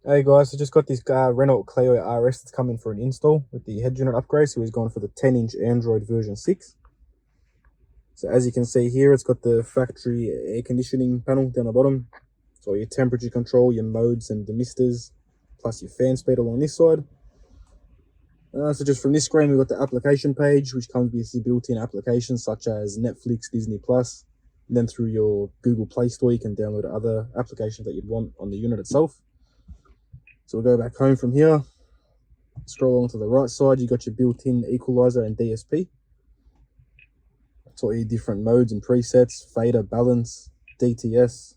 Hey guys, I just got this Renault Clio RS that's coming for an install with the head unit upgrade. So he's going for the 10-inch Android version 6. So as you can see here, it's got the factory air conditioning panel down the bottom. So your temperature control, your modes and the misters, plus your fan speed along this side. So just from this screen, we've got the application page, which comes with your built-in applications such as Netflix, Disney Plus. And then through your Google Play Store, you can download other applications that you'd want on the unit itself. So we'll go back home from here, scroll along to the right side, you got your built-in equalizer and DSP. That's all your different modes and presets, fader, balance, DTS,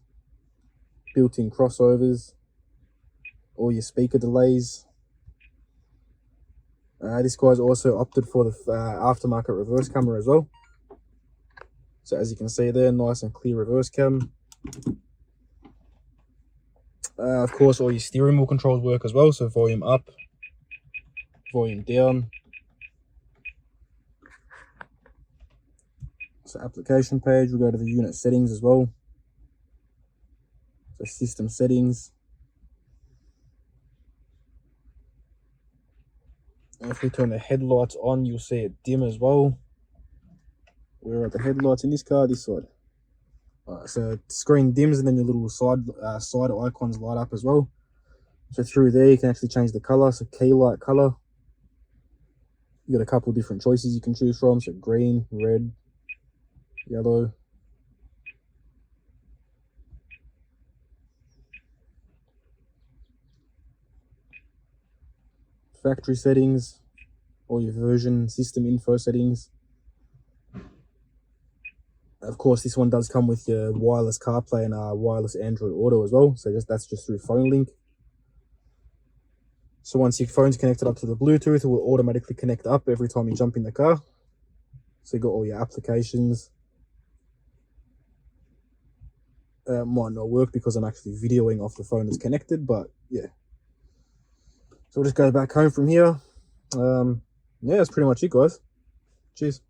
built-in crossovers, all your speaker delays. This guy's also opted for the aftermarket reverse camera as well. So as you can see there, nice and clear reverse cam. Of course, all your steering wheel controls work as well. So volume up, volume down. So application page, we'll go to the unit settings as well. So system settings. And if we turn the headlights on, you'll see it dim as well. Where are the headlights in this car? This side. Alright, so screen dims and then your little side icons light up as well. So through there you can actually change the color. So key light color. You got a couple different choices you can choose from. So green, red, yellow. Factory settings, all your version system info settings. Of course, this one does come with your wireless CarPlay and wireless Android Auto as well. So that's just through phone link. So once your phone's connected up to the Bluetooth, it will automatically connect up every time you jump in the car. So you got all your applications. Might not work because I'm actually videoing off the phone that's connected, but yeah. So we'll just go back home from here. Yeah, that's pretty much it, guys. Cheers.